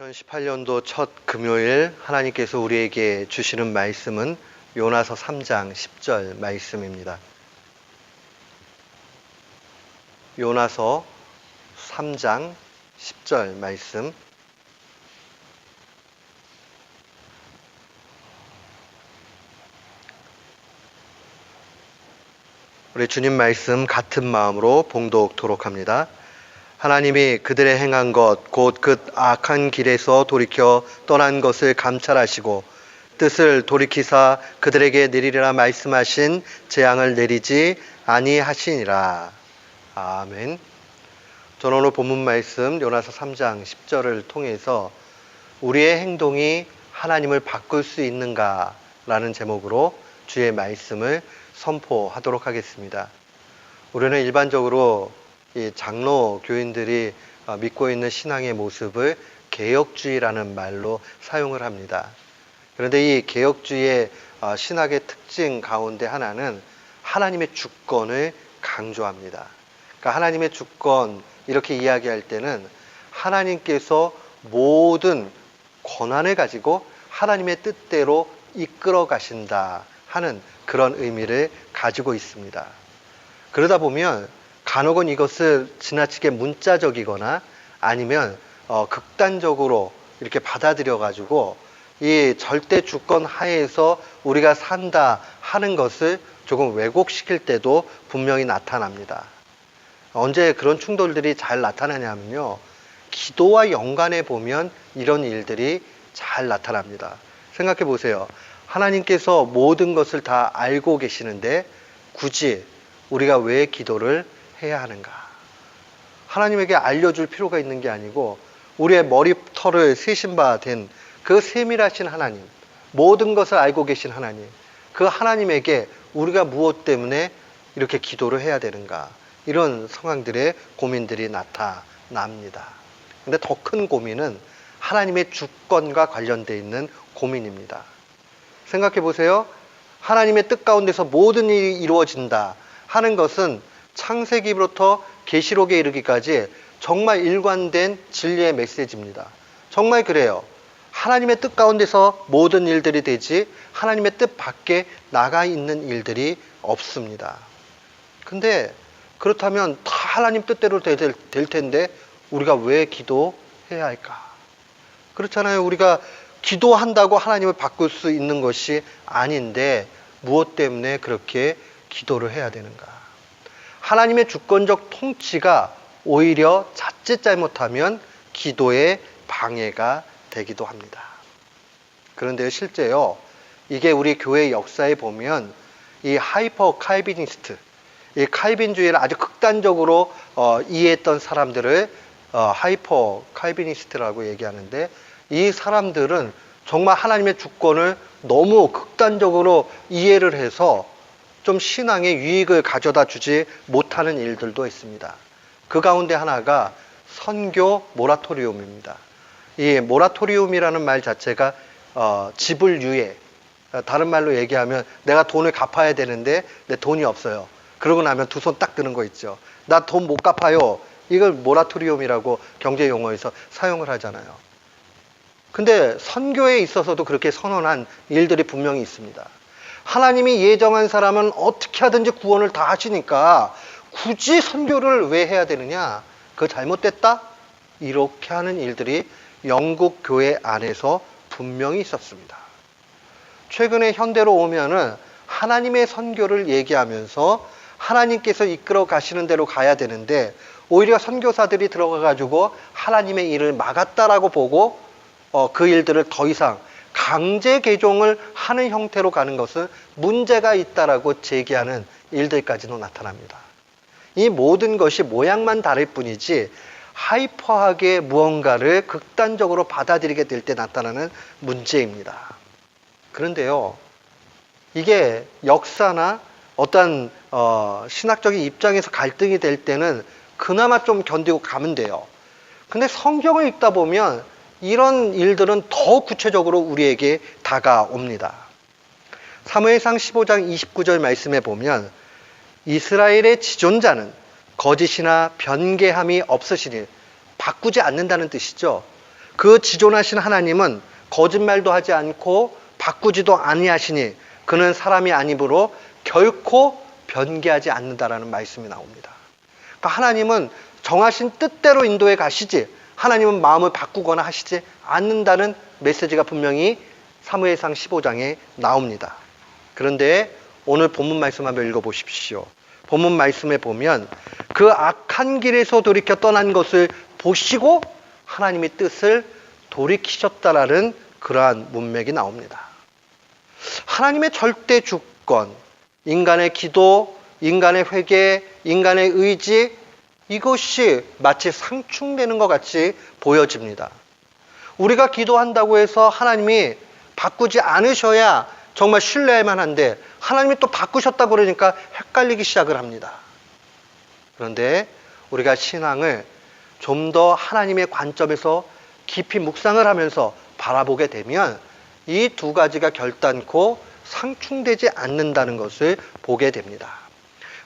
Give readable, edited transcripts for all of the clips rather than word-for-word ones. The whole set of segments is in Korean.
2018년도 첫 금요일 하나님께서 우리에게 주시는 말씀은 요나서 3장 10절 말씀입니다. 요나서 3장 10절 말씀. 우리 주님 말씀 같은 마음으로 봉독토록 합니다. 하나님이 그들의 행한 것 곧 그 악한 길에서 돌이켜 떠난 것을 감찰하시고 뜻을 돌이키사 그들에게 내리리라 말씀하신 재앙을 내리지 아니하시니라. 아멘. 저는 오늘 본문 말씀 요나서 3장 10절을 통해서 우리의 행동이 하나님을 바꿀 수 있는가 라는 제목으로 주의 말씀을 선포하도록 하겠습니다. 우리는 일반적으로 이 장로 교인들이 믿고 있는 신앙의 모습을 개혁주의라는 말로 사용을 합니다. 그런데 이 개혁주의의 신학의 특징 가운데 하나는 하나님의 주권을 강조합니다. 그러니까 하나님의 주권 이렇게 이야기할 때는 하나님께서 모든 권한을 가지고 하나님의 뜻대로 이끌어 가신다 하는 그런 의미를 가지고 있습니다. 그러다 보면 간혹은 이것을 지나치게 문자적이거나 아니면 극단적으로 이렇게 받아들여 가지고 이 절대 주권 하에서 우리가 산다 하는 것을 조금 왜곡시킬 때도 분명히 나타납니다. 언제 그런 충돌들이 잘 나타나냐면요, 기도와 연관해 보면 이런 일들이 잘 나타납니다. 생각해 보세요. 하나님께서 모든 것을 다 알고 계시는데 굳이 우리가 왜 기도를 해야 하는가? 하나님에게 알려줄 필요가 있는 게 아니고 우리의 머리털을 세신 바 된 그 세밀하신 하나님, 모든 것을 알고 계신 하나님, 그 하나님에게 우리가 무엇 때문에 이렇게 기도를 해야 되는가? 이런 상황들의 고민들이 나타납니다. 근데 더 큰 고민은 하나님의 주권과 관련되어 있는 고민입니다. 생각해 보세요. 하나님의 뜻 가운데서 모든 일이 이루어진다 하는 것은 창세기부터 계시록에 이르기까지 정말 일관된 진리의 메시지입니다. 정말 그래요. 하나님의 뜻 가운데서 모든 일들이 되지 하나님의 뜻 밖에 나가 있는 일들이 없습니다. 근데 그렇다면 다 하나님 뜻대로 될 텐데 우리가 왜 기도해야 할까? 그렇잖아요. 우리가 기도한다고 하나님을 바꿀 수 있는 것이 아닌데 무엇 때문에 그렇게 기도를 해야 되는가? 하나님의 주권적 통치가 오히려 자칫 잘못하면 기도의 방해가 되기도 합니다. 그런데 실제요, 이게 우리 교회 역사에 보면 이 하이퍼 칼비니스트, 이 칼빈주의를 아주 극단적으로 이해했던 사람들을 하이퍼 칼비니스트라고 얘기하는데, 이 사람들은 정말 하나님의 주권을 너무 극단적으로 이해를 해서 좀 신앙에 유익을 가져다 주지 못하는 일들도 있습니다. 그 가운데 하나가 선교 모라토리움입니다. 이 모라토리움이라는 말 자체가 지불 유예, 다른 말로 얘기하면 내가 돈을 갚아야 되는데 내 돈이 없어요. 그러고 나면 두 손 딱 드는 거 있죠. 나 돈 못 갚아요. 이걸 모라토리움이라고 경제 용어에서 사용을 하잖아요. 근데 선교에 있어서도 그렇게 선언한 일들이 분명히 있습니다. 하나님이 예정한 사람은 어떻게 하든지 구원을 다 하시니까 굳이 선교를 왜 해야 되느냐? 그거 잘못됐다? 이렇게 하는 일들이 영국 교회 안에서 분명히 있었습니다. 최근에 현대로 오면은 하나님의 선교를 얘기하면서 하나님께서 이끌어 가시는 대로 가야 되는데 오히려 선교사들이 들어가 가지고 하나님의 일을 막았다라고 보고 그 일들을 더 이상 강제 개종을 하는 형태로 가는 것은 문제가 있다라고 제기하는 일들까지도 나타납니다. 이 모든 것이 모양만 다를 뿐이지 하이퍼하게 무언가를 극단적으로 받아들이게 될 때 나타나는 문제입니다. 그런데요, 이게 역사나 어떤 신학적인 입장에서 갈등이 될 때는 그나마 좀 견디고 가면 돼요. 근데 성경을 읽다 보면 이런 일들은 더 구체적으로 우리에게 다가옵니다. 사무엘상 15장 29절 말씀에 보면 이스라엘의 지존자는 거짓이나 변개함이 없으시니, 바꾸지 않는다는 뜻이죠. 그 지존하신 하나님은 거짓말도 하지 않고 바꾸지도 아니하시니 그는 사람이 아니므로 결코 변개하지 않는다라는 말씀이 나옵니다. 그러니까 하나님은 정하신 뜻대로 인도해 가시지 하나님은 마음을 바꾸거나 하시지 않는다는 메시지가 분명히 사무엘상 15장에 나옵니다. 그런데 오늘 본문 말씀 한번 읽어보십시오. 본문 말씀에 보면 그 악한 길에서 돌이켜 떠난 것을 보시고 하나님의 뜻을 돌이키셨다라는 그러한 문맥이 나옵니다. 하나님의 절대 주권, 인간의 기도, 인간의 회개, 인간의 의지, 이것이 마치 상충되는 것 같이 보여집니다. 우리가 기도한다고 해서 하나님이 바꾸지 않으셔야 정말 신뢰할 만한데 하나님이 또 바꾸셨다 그러니까 헷갈리기 시작을 합니다. 그런데 우리가 신앙을 좀 더 하나님의 관점에서 깊이 묵상을 하면서 바라보게 되면 이 두 가지가 결단코 상충되지 않는다는 것을 보게 됩니다.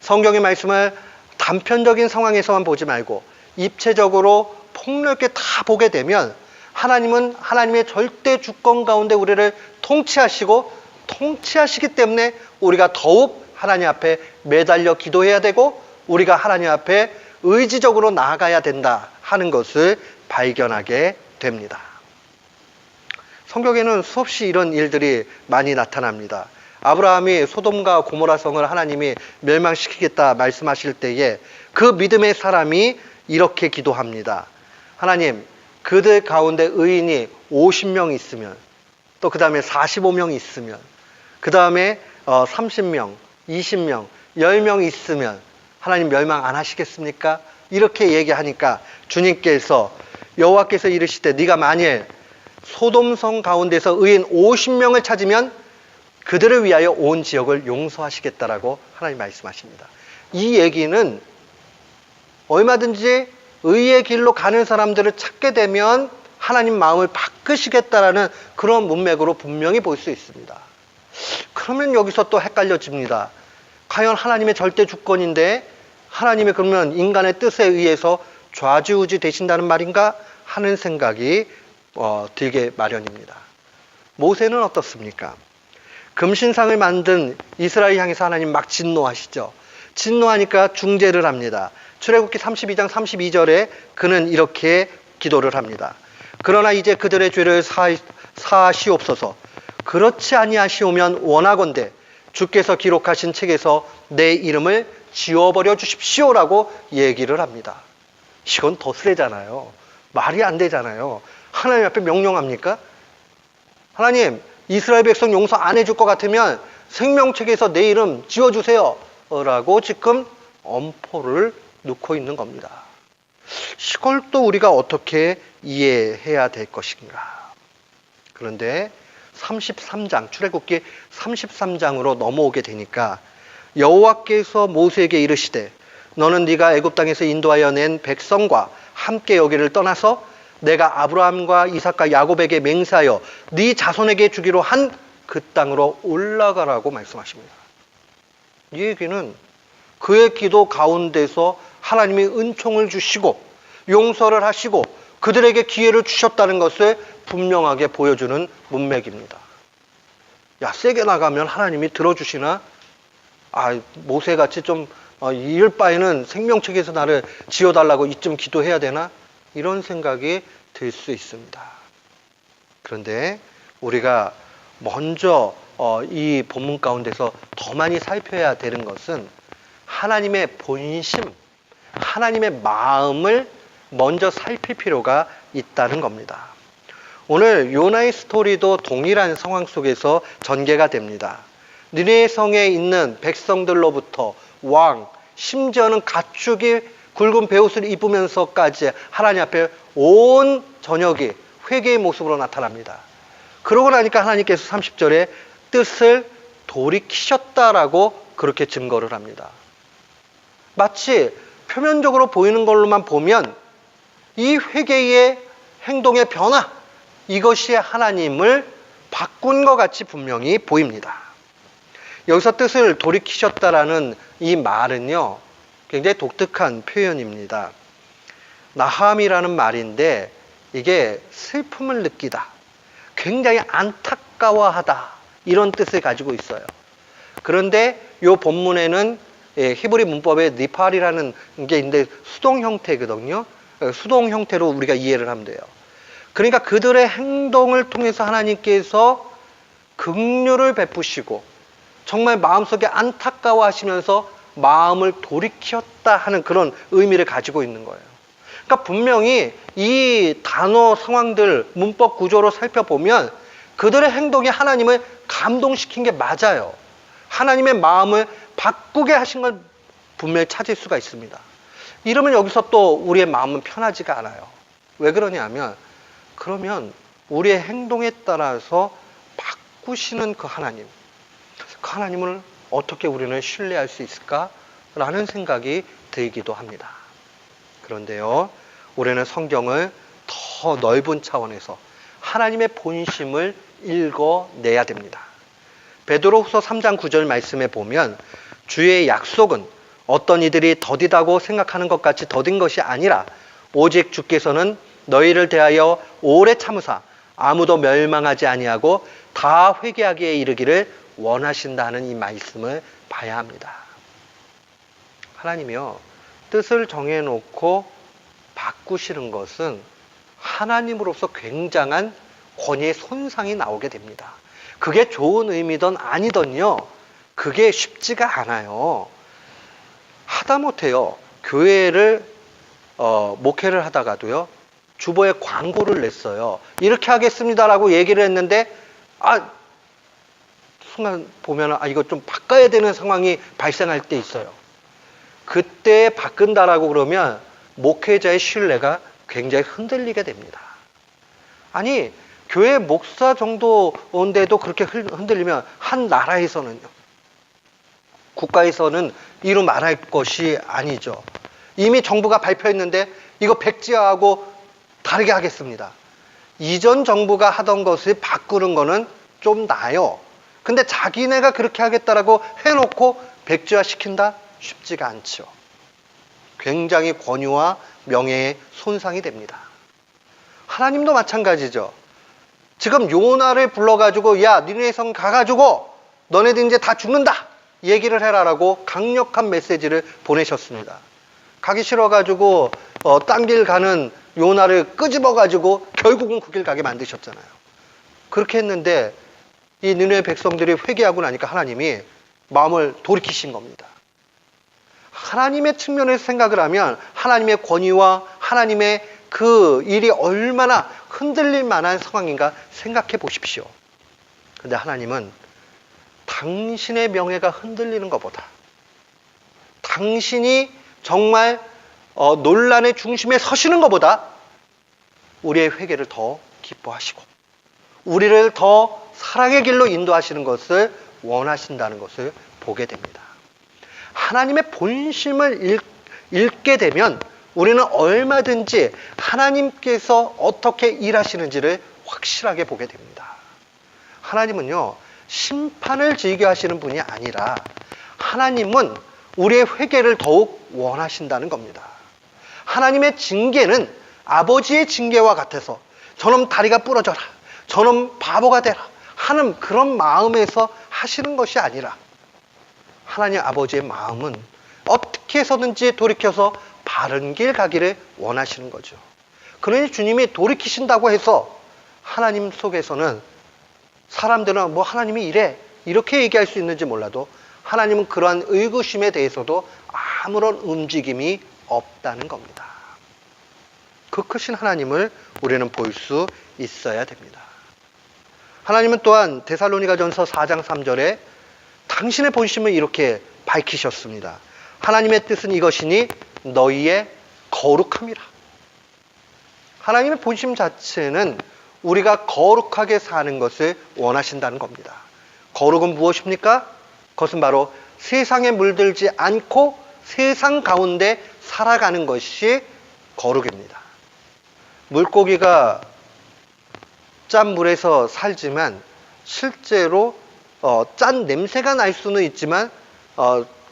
성경의 말씀을 단편적인 상황에서만 보지 말고 입체적으로 폭넓게 다 보게 되면 하나님은 하나님의 절대 주권 가운데 우리를 통치하시고 통치하시기 때문에 우리가 더욱 하나님 앞에 매달려 기도해야 되고 우리가 하나님 앞에 의지적으로 나아가야 된다 하는 것을 발견하게 됩니다. 성경에는 수없이 이런 일들이 많이 나타납니다. 아브라함이 소돔과 고모라 성을 하나님이 멸망시키겠다 말씀하실 때에 그 믿음의 사람이 이렇게 기도합니다. 하나님, 그들 가운데 의인이 50명 있으면 또 그 다음에 45명 있으면 그 다음에 30명, 20명, 10명 있으면 하나님 멸망 안 하시겠습니까? 이렇게 얘기하니까 주님께서 여호와께서 이르시되 네가 만일 소돔성 가운데서 의인 50명을 찾으면 그들을 위하여 온 지역을 용서하시겠다라고 하나님 말씀하십니다. 이 얘기는 얼마든지 의의 길로 가는 사람들을 찾게 되면 하나님 마음을 바꾸시겠다라는 그런 문맥으로 분명히 볼 수 있습니다. 그러면 여기서 또 헷갈려집니다. 과연 하나님의 절대 주권인데 하나님이 그러면 인간의 뜻에 의해서 좌지우지 되신다는 말인가 하는 생각이 들게 마련입니다. 모세는 어떻습니까? 금신상을 만든 이스라엘 향해서 하나님 막 진노하시죠. 진노하니까 중재를 합니다. 출애굽기 32장 32절에 그는 이렇게 기도를 합니다. 그러나 이제 그들의 죄를 사하시옵소서. 그렇지 아니하시오면 원하건대 주께서 기록하신 책에서 내 이름을 지워버려 주십시오라고 얘기를 합니다. 이건 더스레잖아요. 말이 안 되잖아요. 하나님 앞에 명령합니까? 하나님, 이스라엘 백성 용서 안 해줄 것 같으면 생명책에서 내 이름 지워주세요 라고 지금 엄포를 놓고 있는 겁니다. 이걸 또 우리가 어떻게 이해해야 될 것인가? 그런데 33장, 출애굽기 33장으로 넘어오게 되니까 여호와께서 모세에게 이르시되 너는 네가 애굽 땅에서 인도하여 낸 백성과 함께 여기를 떠나서 내가 아브라함과 이삭과 야곱에게 맹세하여 네 자손에게 주기로 한 그 땅으로 올라가라고 말씀하십니다. 이 얘기는 그의 기도 가운데서 하나님이 은총을 주시고 용서를 하시고 그들에게 기회를 주셨다는 것을 분명하게 보여주는 문맥입니다. 야, 세게 나가면 하나님이 들어주시나? 모세같이 좀 이럴 바에는 생명책에서 나를 지어달라고 이쯤 기도해야 되나? 이런 생각이 들 수 있습니다. 그런데 우리가 먼저 이 본문 가운데서 더 많이 살펴야 되는 것은 하나님의 본심, 하나님의 마음을 먼저 살필 필요가 있다는 겁니다. 오늘 요나의 스토리도 동일한 상황 속에서 전개가 됩니다. 니느웨 성에 있는 백성들로부터 왕, 심지어는 가축이 굵은 베옷을 입으면서까지 하나님 앞에 온 전역이 회개의 모습으로 나타납니다. 그러고 나니까 하나님께서 30절에 뜻을 돌이키셨다라고 그렇게 증거를 합니다. 마치 표면적으로 보이는 걸로만 보면 이 회개의 행동의 변화, 이것이 하나님을 바꾼 것 같이 분명히 보입니다. 여기서 뜻을 돌이키셨다라는 이 말은요, 굉장히 독특한 표현입니다. 나함이라는 말인데 이게 슬픔을 느끼다, 굉장히 안타까워하다, 이런 뜻을 가지고 있어요. 그런데 이 본문에는 히브리 문법에 니팔이라는 게 있는데 수동 형태거든요. 수동 형태로 우리가 이해를 하면 돼요. 그러니까 그들의 행동을 통해서 하나님께서 긍휼을 베푸시고 정말 마음속에 안타까워하시면서 마음을 돌이켰다 하는 그런 의미를 가지고 있는 거예요. 그러니까 분명히 이 단어 상황들 문법 구조로 살펴보면 그들의 행동이 하나님을 감동시킨 게 맞아요. 하나님의 마음을 바꾸게 하신 걸 분명히 찾을 수가 있습니다. 이러면 여기서 또 우리의 마음은 편하지가 않아요. 왜 그러냐면 그러면 우리의 행동에 따라서 바꾸시는 그 하나님을 어떻게 우리는 신뢰할 수 있을까라는 생각이 들기도 합니다. 그런데요, 우리는 성경을 더 넓은 차원에서 하나님의 본심을 읽어내야 됩니다. 베드로후서 3장 9절 말씀에 보면 주의 약속은 어떤 이들이 더디다고 생각하는 것 같이 더딘 것이 아니라 오직 주께서는 너희를 대하여 오래 참으사 아무도 멸망하지 아니하고 다 회개하기에 이르기를 원하신다는 이 말씀을 봐야 합니다. 하나님이요, 뜻을 정해놓고 바꾸시는 것은 하나님으로서 굉장한 권위의 손상이 나오게 됩니다. 그게 좋은 의미든 아니든요, 그게 쉽지가 않아요. 하다못해요, 교회를 목회를 하다가도요, 주보에 광고를 냈어요. 이렇게 하겠습니다라고 얘기를 했는데 순간 보면 이거 좀 바꿔야 되는 상황이 발생할 때 있어요. 그때 바꾼다라고 그러면 목회자의 신뢰가 굉장히 흔들리게 됩니다. 아니, 교회 목사 정도인데도 그렇게 흔들리면 한 나라에서는요, 국가에서는 이루 말할 것이 아니죠. 이미 정부가 발표했는데 이거 백지화하고 다르게 하겠습니다. 이전 정부가 하던 것을 바꾸는 거는 좀 나아요. 근데 자기네가 그렇게 하겠다라고 해놓고 백지화 시킨다? 쉽지가 않죠. 굉장히 권위와 명예에 손상이 됩니다. 하나님도 마찬가지죠. 지금 요나를 불러가지고 야, 니네 성 가가지고 너네들 이제 다 죽는다 얘기를 해라라고 강력한 메시지를 보내셨습니다. 가기 싫어가지고 딴 길 가는 요나를 끄집어가지고 결국은 그 길 가게 만드셨잖아요. 그렇게 했는데 이 니네 백성들이 회개하고 나니까 하나님이 마음을 돌이키신 겁니다. 하나님의 측면에서 생각을 하면 하나님의 권위와 하나님의 그 일이 얼마나 흔들릴 만한 상황인가 생각해 보십시오. 근데 하나님은 당신의 명예가 흔들리는 것보다 당신이 정말 논란의 중심에 서시는 것보다 우리의 회개를 더 기뻐하시고 우리를 더 사랑의 길로 인도하시는 것을 원하신다는 것을 보게 됩니다. 하나님의 본심을 읽게 되면 우리는 얼마든지 하나님께서 어떻게 일하시는지를 확실하게 보게 됩니다. 하나님은요, 심판을 즐겨 하시는 분이 아니라 하나님은 우리의 회개를 더욱 원하신다는 겁니다. 하나님의 징계는 아버지의 징계와 같아서 저놈 다리가 부러져라, 저놈 바보가 되라 하는 그런 마음에서 하시는 것이 아니라 하나님 아버지의 마음은 어떻게 해서든지 돌이켜서 바른 길 가기를 원하시는 거죠. 그러니 주님이 돌이키신다고 해서 하나님 속에서는 사람들은 뭐 하나님이 이래 이렇게 얘기할 수 있는지 몰라도 하나님은 그러한 의구심에 대해서도 아무런 움직임이 없다는 겁니다. 그 크신 하나님을 우리는 볼 수 있어야 됩니다. 하나님은 또한 데살로니가전서 4장 3절에 당신의 본심을 이렇게 밝히셨습니다. 하나님의 뜻은 이것이니 너희의 거룩함이라. 하나님의 본심 자체는 우리가 거룩하게 사는 것을 원하신다는 겁니다. 거룩은 무엇입니까? 그것은 바로 세상에 물들지 않고 세상 가운데 살아가는 것이 거룩입니다. 물고기가 짠 물에서 살지만 실제로 짠 냄새가 날 수는 있지만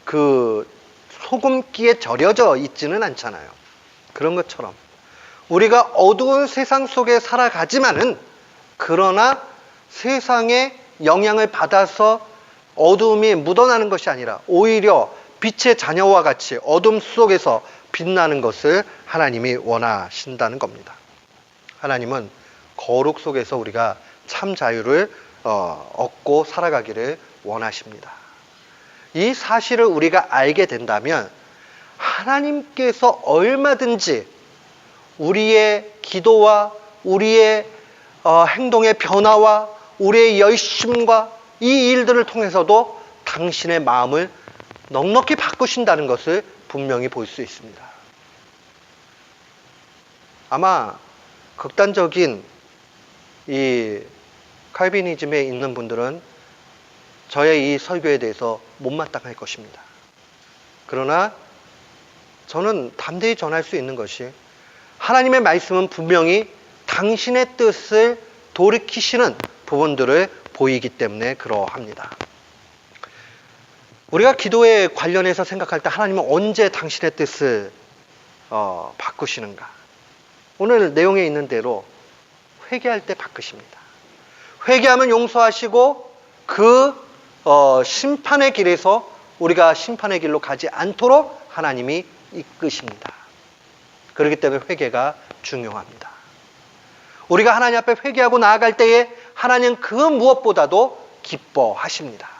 그 소금기에 절여져 있지는 않잖아요. 그런 것처럼 우리가 어두운 세상 속에 살아가지만은 그러나 세상의 영향을 받아서 어두움이 묻어나는 것이 아니라 오히려 빛의 자녀와 같이 어둠 속에서 빛나는 것을 하나님이 원하신다는 겁니다. 하나님은 거룩 속에서 우리가 참 자유를 얻고 살아가기를 원하십니다. 이 사실을 우리가 알게 된다면 하나님께서 얼마든지 우리의 기도와 우리의 행동의 변화와 우리의 열심과 이 일들을 통해서도 당신의 마음을 넉넉히 바꾸신다는 것을 분명히 볼 수 있습니다. 아마 극단적인 이 칼비니즘에 있는 분들은 저의 이 설교에 대해서 못마땅할 것입니다. 그러나 저는 담대히 전할 수 있는 것이 하나님의 말씀은 분명히 당신의 뜻을 돌이키시는 부분들을 보이기 때문에 그러합니다. 우리가 기도에 관련해서 생각할 때 하나님은 언제 당신의 뜻을 바꾸시는가? 오늘 내용에 있는 대로 회개할 때 바꾸십니다. 회개하면 용서하시고 그 심판의 길에서 우리가 심판의 길로 가지 않도록 하나님이 이끄십니다. 그렇기 때문에 회개가 중요합니다. 우리가 하나님 앞에 회개하고 나아갈 때에 하나님은 그 무엇보다도 기뻐하십니다.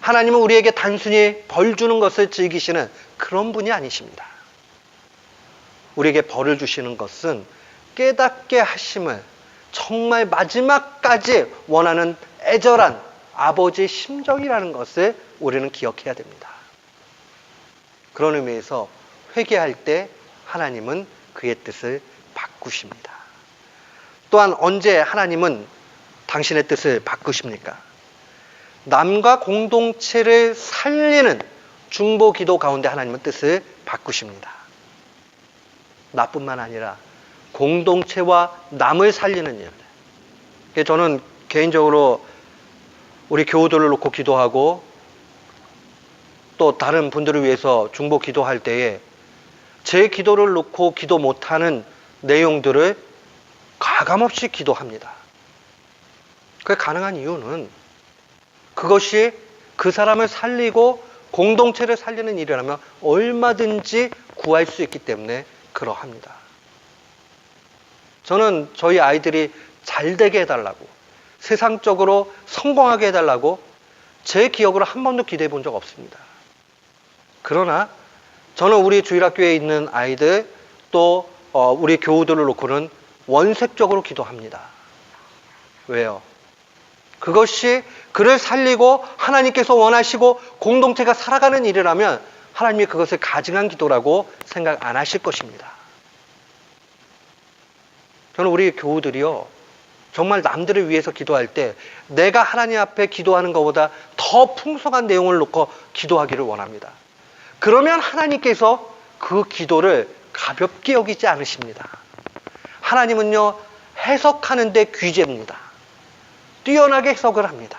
하나님은 우리에게 단순히 벌 주는 것을 즐기시는 그런 분이 아니십니다. 우리에게 벌을 주시는 것은 깨닫게 하심을 정말 마지막까지 원하는 애절한 아버지의 심정이라는 것을 우리는 기억해야 됩니다. 그런 의미에서 회개할 때 하나님은 그의 뜻을 바꾸십니다. 또한 언제 하나님은 당신의 뜻을 바꾸십니까? 남과 공동체를 살리는 중보 기도 가운데 하나님은 뜻을 바꾸십니다. 나뿐만 아니라 공동체와 남을 살리는 일. 저는 개인적으로 우리 교우들을 놓고 기도하고 또 다른 분들을 위해서 중보 기도할 때에 제 기도를 놓고 기도 못하는 내용들을 가감없이 기도합니다. 그게 가능한 이유는 그것이 그 사람을 살리고 공동체를 살리는 일이라면 얼마든지 구할 수 있기 때문에 그러합니다. 저는 저희 아이들이 잘 되게 해달라고, 세상적으로 성공하게 해달라고 제 기억으로 한 번도 기도해 본 적 없습니다. 그러나 저는 우리 주일학교에 있는 아이들 또 우리 교우들을 놓고는 원색적으로 기도합니다. 왜요? 그것이 그를 살리고 하나님께서 원하시고 공동체가 살아가는 일이라면 하나님이 그것을 가증한 기도라고 생각 안 하실 것입니다. 저는 우리 교우들이요, 정말 남들을 위해서 기도할 때 내가 하나님 앞에 기도하는 것보다 더 풍성한 내용을 놓고 기도하기를 원합니다. 그러면 하나님께서 그 기도를 가볍게 여기지 않으십니다. 하나님은요, 해석하는데 귀재입니다. 뛰어나게 해석을 합니다.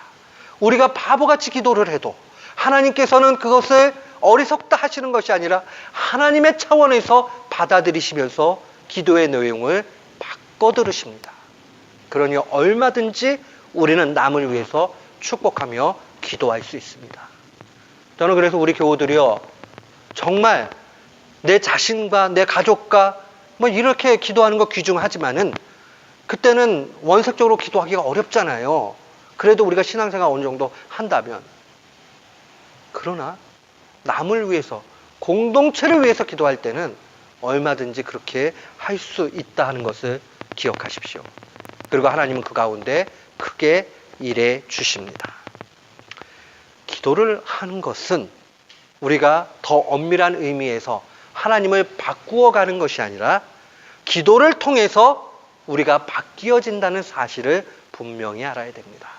우리가 바보같이 기도를 해도 하나님께서는 그것을 어리석다 하시는 것이 아니라 하나님의 차원에서 받아들이시면서 기도의 내용을 바꿔 들으십니다. 그러니 얼마든지 우리는 남을 위해서 축복하며 기도할 수 있습니다. 저는 그래서 우리 교우들이요, 정말 내 자신과 내 가족과 뭐 이렇게 기도하는 거 귀중하지만은 그때는 원색적으로 기도하기가 어렵잖아요. 그래도 우리가 신앙생활 어느 정도 한다면. 그러나 남을 위해서, 공동체를 위해서 기도할 때는 얼마든지 그렇게 할 수 있다 하는 것을 기억하십시오. 그리고 하나님은 그 가운데 크게 일해 주십니다. 기도를 하는 것은 우리가 더 엄밀한 의미에서 하나님을 바꾸어 가는 것이 아니라 기도를 통해서 우리가 바뀌어진다는 사실을 분명히 알아야 됩니다.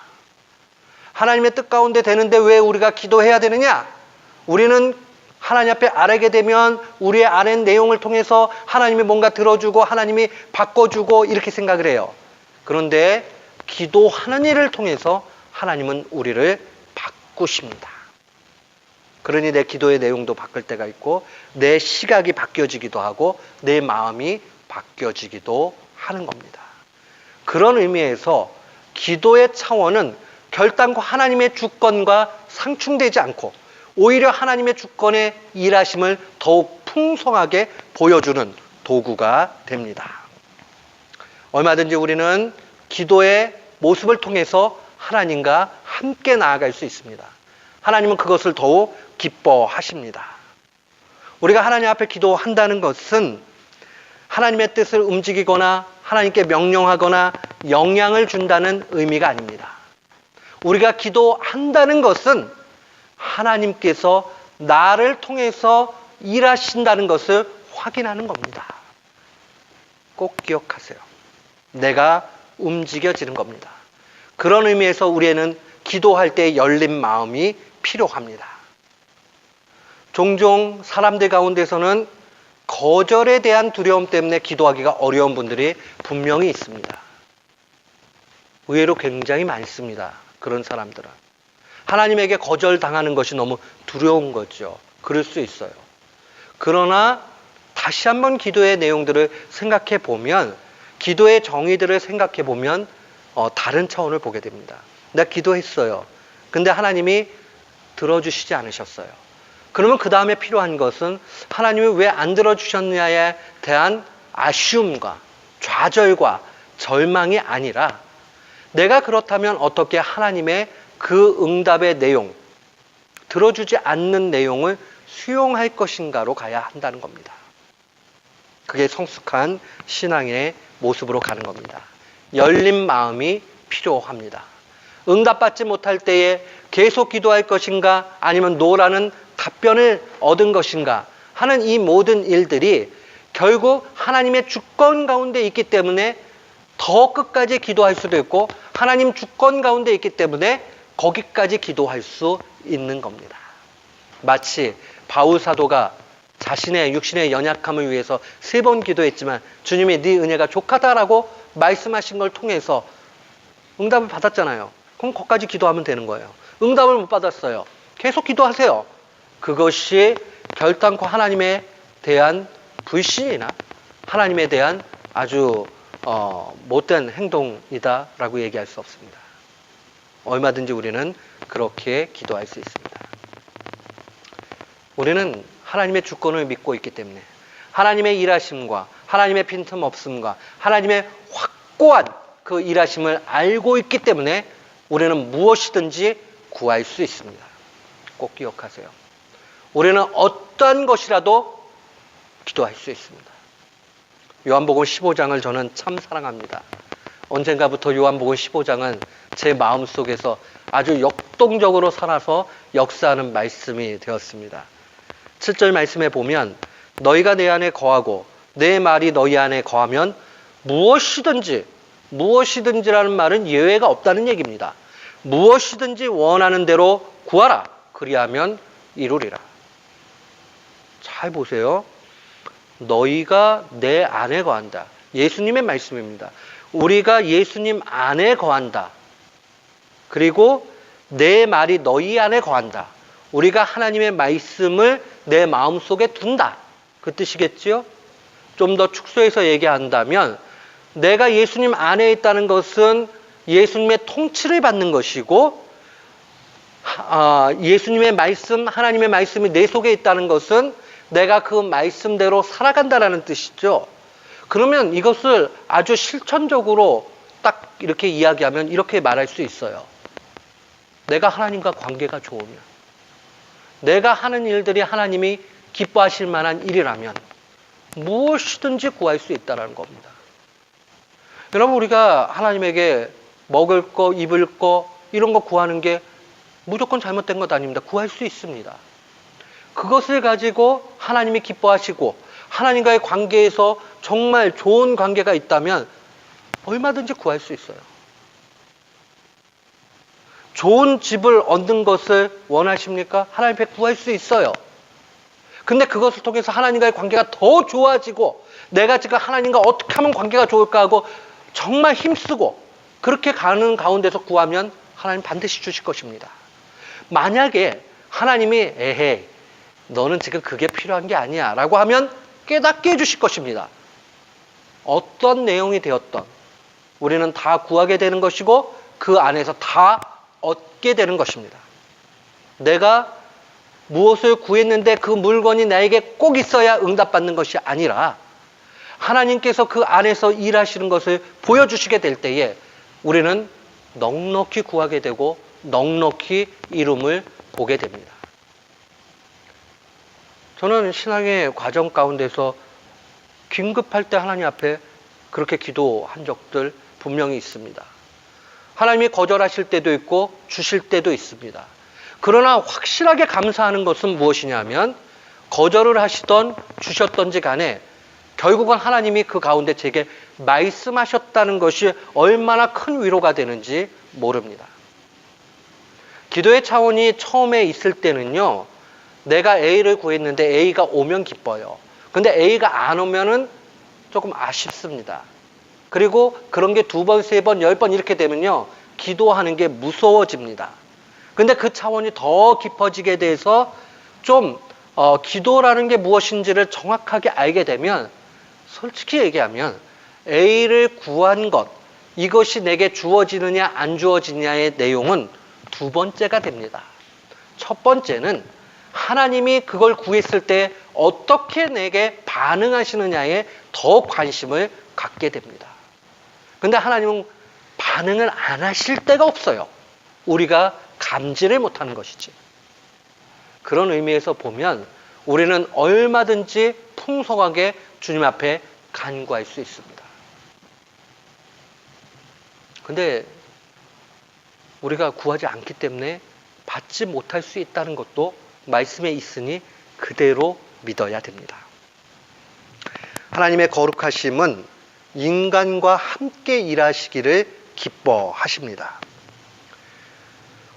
하나님의 뜻 가운데 되는데 왜 우리가 기도해야 되느냐? 우리는 하나님 앞에 아뢰게 되면 우리의 아뢰는 내용을 통해서 하나님이 뭔가 들어주고 하나님이 바꿔주고 이렇게 생각을 해요. 그런데 기도하는 일을 통해서 하나님은 우리를 바꾸십니다. 그러니 내 기도의 내용도 바뀔 때가 있고 내 시각이 바뀌어지기도 하고 내 마음이 바뀌어지기도 하는 겁니다. 그런 의미에서 기도의 차원은 결단코 하나님의 주권과 상충되지 않고 오히려 하나님의 주권의 일하심을 더욱 풍성하게 보여주는 도구가 됩니다. 얼마든지 우리는 기도의 모습을 통해서 하나님과 함께 나아갈 수 있습니다. 하나님은 그것을 더욱 기뻐하십니다. 우리가 하나님 앞에 기도한다는 것은 하나님의 뜻을 움직이거나 하나님께 명령하거나 영향을 준다는 의미가 아닙니다. 우리가 기도한다는 것은 하나님께서 나를 통해서 일하신다는 것을 확인하는 겁니다. 꼭 기억하세요. 내가 움직여지는 겁니다. 그런 의미에서 우리는 기도할 때 열린 마음이 필요합니다. 종종 사람들 가운데서는 거절에 대한 두려움 때문에 기도하기가 어려운 분들이 분명히 있습니다. 의외로 굉장히 많습니다. 그런 사람들은. 하나님에게 거절당하는 것이 너무 두려운 거죠. 그럴 수 있어요. 그러나 다시 한번 기도의 내용들을 생각해 보면, 기도의 정의들을 생각해 보면 다른 차원을 보게 됩니다. 내가 기도했어요. 근데 하나님이 들어주시지 않으셨어요. 그러면 그 다음에 필요한 것은 하나님이 왜 안 들어주셨냐에 대한 아쉬움과 좌절과 절망이 아니라 내가 그렇다면 어떻게 하나님의 그 응답의 내용, 들어주지 않는 내용을 수용할 것인가로 가야 한다는 겁니다. 그게 성숙한 신앙의 모습으로 가는 겁니다. 열린 마음이 필요합니다. 응답받지 못할 때에 계속 기도할 것인가 아니면 노라는 답변을 얻은 것인가 하는 이 모든 일들이 결국 하나님의 주권 가운데 있기 때문에 더 끝까지 기도할 수도 있고 하나님 주권 가운데 있기 때문에 거기까지 기도할 수 있는 겁니다. 마치 바울 사도가 자신의 육신의 연약함을 위해서 3번 기도했지만 주님이 네 은혜가 족하다라고 말씀하신 걸 통해서 응답을 받았잖아요. 그럼 거기까지 기도하면 되는 거예요. 응답을 못 받았어요. 계속 기도하세요. 그것이 결단코 하나님에 대한 불신이나 하나님에 대한 아주 못된 행동이다라고 얘기할 수 없습니다. 얼마든지 우리는 그렇게 기도할 수 있습니다. 우리는 하나님의 주권을 믿고 있기 때문에 하나님의 일하심과 하나님의 빈틈없음과 하나님의 확고한 그 일하심을 알고 있기 때문에 우리는 무엇이든지 구할 수 있습니다. 꼭 기억하세요. 우리는 어떤 것이라도 기도할 수 있습니다. 요한복음 15장을 저는 참 사랑합니다. 언젠가부터 요한복음 15장은 제 마음속에서 아주 역동적으로 살아서 역사하는 말씀이 되었습니다. 7절 말씀에 보면 너희가 내 안에 거하고 내 말이 너희 안에 거하면 무엇이든지라는 말은 예외가 없다는 얘기입니다. 무엇이든지 원하는 대로 구하라. 그리하면 이루리라. 잘 보세요. 너희가 내 안에 거한다. 예수님의 말씀입니다. 우리가 예수님 안에 거한다. 그리고 내 말이 너희 안에 거한다. 우리가 하나님의 말씀을 내 마음속에 둔다. 그 뜻이겠지요? 좀 더 축소해서 얘기한다면 내가 예수님 안에 있다는 것은 예수님의 통치를 받는 것이고 예수님의 말씀, 하나님의 말씀이 내 속에 있다는 것은 내가 그 말씀대로 살아간다라는 뜻이죠. 그러면 이것을 아주 실천적으로 딱 이렇게 이야기하면 이렇게 말할 수 있어요. 내가 하나님과 관계가 좋으면, 내가 하는 일들이 하나님이 기뻐하실 만한 일이라면 무엇이든지 구할 수 있다는 겁니다. 여러분, 우리가 하나님에게 먹을 거, 입을 거 이런 거 구하는 게 무조건 잘못된 것 아닙니다. 구할 수 있습니다. 그것을 가지고 하나님이 기뻐하시고 하나님과의 관계에서 정말 좋은 관계가 있다면 얼마든지 구할 수 있어요. 좋은 집을 얻는 것을 원하십니까? 하나님 앞에 구할 수 있어요. 근데 그것을 통해서 하나님과의 관계가 더 좋아지고 내가 지금 하나님과 어떻게 하면 관계가 좋을까 하고 정말 힘쓰고 그렇게 가는 가운데서 구하면 하나님 반드시 주실 것입니다. 만약에 하나님이 에헤이 너는 지금 그게 필요한 게 아니야 라고 하면 깨닫게 해주실 것입니다. 어떤 내용이 되었던 우리는 다 구하게 되는 것이고 그 안에서 다 얻게 되는 것입니다. 내가 무엇을 구했는데 그 물건이 나에게 꼭 있어야 응답받는 것이 아니라 하나님께서 그 안에서 일하시는 것을 보여주시게 될 때에 우리는 넉넉히 구하게 되고 넉넉히 이름을 보게 됩니다. 저는 신앙의 과정 가운데서 긴급할 때 하나님 앞에 그렇게 기도한 적들 분명히 있습니다. 하나님이 거절하실 때도 있고 주실 때도 있습니다. 그러나 확실하게 감사하는 것은 무엇이냐면 거절을 하시던 주셨던지 간에 결국은 하나님이 그 가운데 제게 말씀하셨다는 것이 얼마나 큰 위로가 되는지 모릅니다. 기도의 차원이 처음에 있을 때는요, 내가 A를 구했는데 A가 오면 기뻐요. 근데 A가 안 오면은 조금 아쉽습니다. 그리고 그런 게 2번, 3번, 10번 이렇게 되면요, 기도하는 게 무서워집니다. 근데 그 차원이 더 깊어지게 돼서 좀 기도라는 게 무엇인지를 정확하게 알게 되면 솔직히 얘기하면 A를 구한 것, 이것이 내게 주어지느냐 안 주어지느냐의 내용은 2번째가 됩니다. 첫 번째는 하나님이 그걸 구했을 때 어떻게 내게 반응하시느냐에 더 관심을 갖게 됩니다. 근데 하나님은 반응을 안 하실 때가 없어요. 우리가 감지를 못하는 것이지. 그런 의미에서 보면 우리는 얼마든지 풍성하게 주님 앞에 간구할 수 있습니다. 근데 우리가 구하지 않기 때문에 받지 못할 수 있다는 것도 말씀에 있으니 그대로 믿어야 됩니다. 하나님의 거룩하심은 인간과 함께 일하시기를 기뻐하십니다.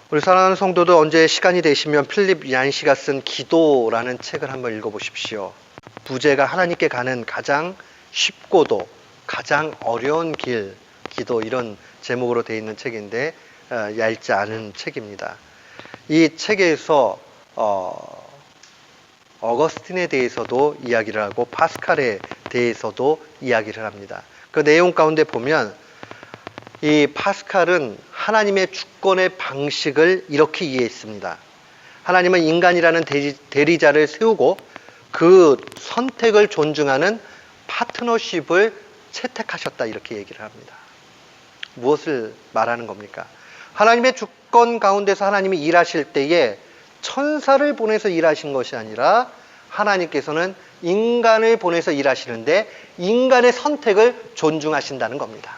우리 사랑하는 성도들 언제 시간이 되시면 필립 얀시가 쓴 기도라는 책을 한번 읽어보십시오. 부제가 하나님께 가는 가장 쉽고도 가장 어려운 길, 기도 이런 제목으로 되어 있는 책인데 얇지 않은 책입니다. 이 책에서 어거스틴에 대해서도 이야기를 하고 파스칼에 대해서도 이야기를 합니다. 그 내용 가운데 보면 이 파스칼은 하나님의 주권의 방식을 이렇게 이해했습니다. 하나님은 인간이라는 대리자를 세우고 그 선택을 존중하는 파트너십을 채택하셨다 이렇게 얘기를 합니다. 무엇을 말하는 겁니까? 하나님의 주권 가운데서 하나님이 일하실 때에 천사를 보내서 일하신 것이 아니라 하나님께서는 인간을 보내서 일하시는데 인간의 선택을 존중하신다는 겁니다.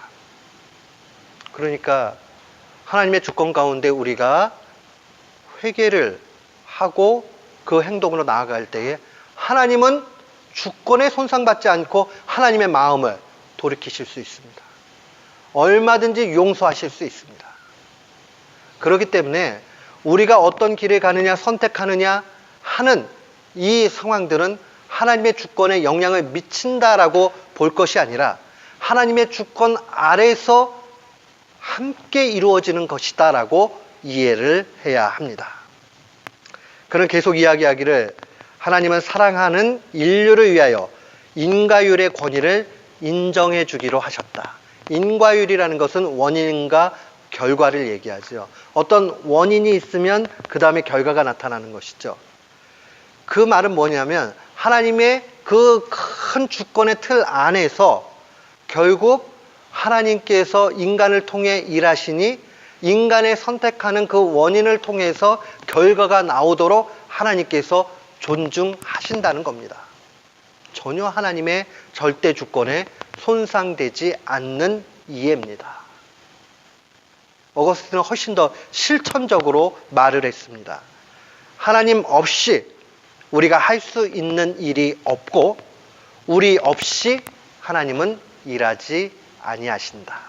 그러니까 하나님의 주권 가운데 우리가 회개를 하고 그 행동으로 나아갈 때에 하나님은 주권에 손상받지 않고 하나님의 마음을 돌이키실 수 있습니다. 얼마든지 용서하실 수 있습니다. 그렇기 때문에 우리가 어떤 길을 가느냐 선택하느냐 하는 이 상황들은 하나님의 주권에 영향을 미친다라고 볼 것이 아니라 하나님의 주권 아래서 함께 이루어지는 것이다라고 이해를 해야 합니다. 그는 계속 이야기하기를 하나님은 사랑하는 인류를 위하여 인과율의 권위를 인정해 주기로 하셨다. 인과율이라는 것은 원인과 결과를 얘기하죠. 어떤 원인이 있으면 그 다음에 결과가 나타나는 것이죠. 그 말은 뭐냐면 하나님의 그 큰 주권의 틀 안에서 결국 하나님께서 인간을 통해 일하시니 인간의 선택하는 그 원인을 통해서 결과가 나오도록 하나님께서 존중하신다는 겁니다. 전혀 하나님의 절대 주권에 손상되지 않는 이해입니다. 어거스틴은 훨씬 더 실천적으로 말을 했습니다. 하나님 없이 우리가 할 수 있는 일이 없고 우리 없이 하나님은 일하지 아니하신다.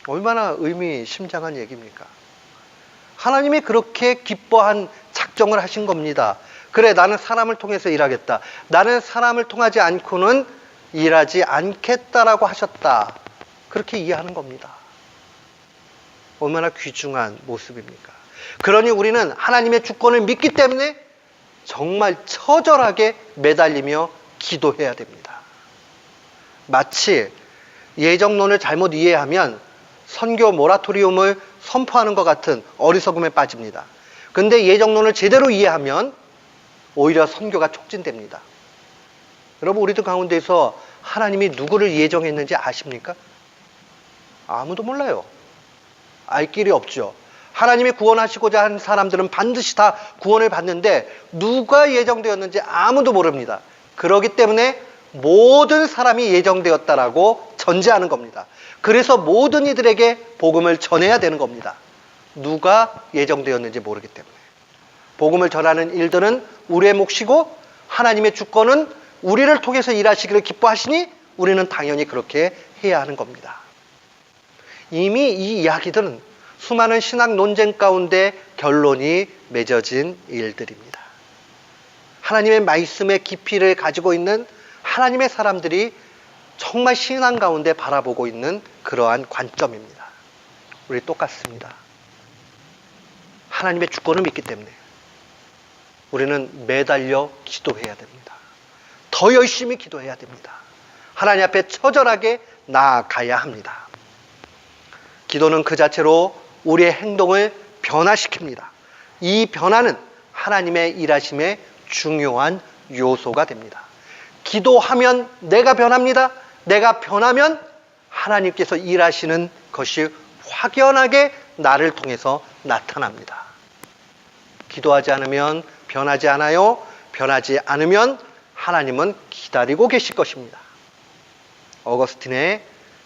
얼마나 의미심장한 얘기입니까? 하나님이 그렇게 기뻐한 작정을 하신 겁니다. 그래, 나는 사람을 통해서 일하겠다. 나는 사람을 통하지 않고는 일하지 않겠다라고 하셨다. 그렇게 이해하는 겁니다. 얼마나 귀중한 모습입니까? 그러니 우리는 하나님의 주권을 믿기 때문에 정말 처절하게 매달리며 기도해야 됩니다. 마치 예정론을 잘못 이해하면 선교 모라토리움을 선포하는 것 같은 어리석음에 빠집니다. 근데 예정론을 제대로 이해하면 오히려 선교가 촉진됩니다. 여러분, 우리들 가운데서 하나님이 누구를 예정했는지 아십니까? 아무도 몰라요. 알 길이 없죠. 하나님이 구원하시고자 한 사람들은 반드시 다 구원을 받는데 누가 예정되었는지 아무도 모릅니다. 그렇기 때문에 모든 사람이 예정되었다라고 전제하는 겁니다. 그래서 모든 이들에게 복음을 전해야 되는 겁니다. 누가 예정되었는지 모르기 때문에. 복음을 전하는 일들은 우리의 몫이고 하나님의 주권은 우리를 통해서 일하시기를 기뻐하시니 우리는 당연히 그렇게 해야 하는 겁니다. 이미 이 이야기들은 수많은 신학 논쟁 가운데 결론이 맺어진 일들입니다. 하나님의 말씀의 깊이를 가지고 있는 하나님의 사람들이 정말 신앙 가운데 바라보고 있는 그러한 관점입니다. 우리 똑같습니다. 하나님의 주권을 믿기 때문에 우리는 매달려 기도해야 됩니다. 더 열심히 기도해야 됩니다. 하나님 앞에 처절하게 나아가야 합니다. 기도는 그 자체로 우리의 행동을 변화시킵니다. 이 변화는 하나님의 일하심의 중요한 요소가 됩니다. 기도하면 내가 변합니다. 내가 변하면 하나님께서 일하시는 것이 확연하게 나를 통해서 나타납니다. 기도하지 않으면 변하지 않아요. 변하지 않으면 하나님은 기다리고 계실 것입니다. 어거스틴의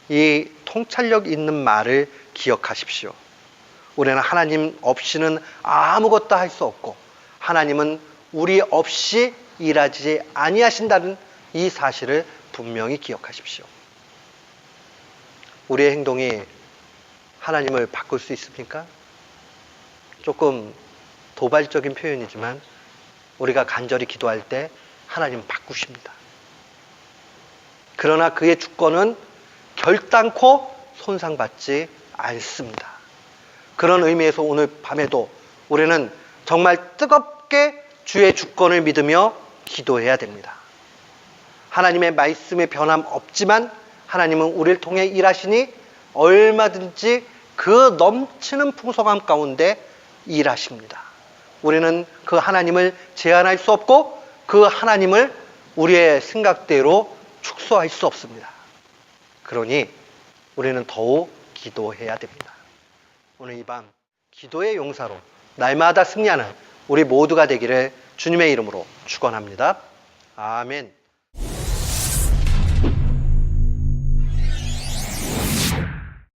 이 통찰력 있는 말을 기억하십시오. 우리는 하나님 없이는 아무것도 할 수 없고 하나님은 우리 없이 일하지 아니하신다는 이 사실을 분명히 기억하십시오. 우리의 행동이 하나님을 바꿀 수 있습니까? 조금 도발적인 표현이지만 우리가 간절히 기도할 때 하나님 바꾸십니다. 그러나 그의 주권은 결단코 손상받지 않습니다. 그런 의미에서 오늘 밤에도 우리는 정말 뜨겁게 주의 주권을 믿으며 기도해야 됩니다. 하나님의 말씀에 변함 없지만 하나님은 우리를 통해 일하시니 얼마든지 그 넘치는 풍성함 가운데 일하십니다. 우리는 그 하나님을 제한할 수 없고 그 하나님을 우리의 생각대로 축소할 수 없습니다. 그러니 우리는 더욱 기도해야 됩니다. 오늘 이 밤 기도의 용사로 날마다 승리하는 우리 모두가 되기를 주님의 이름으로 축원합니다. 아멘.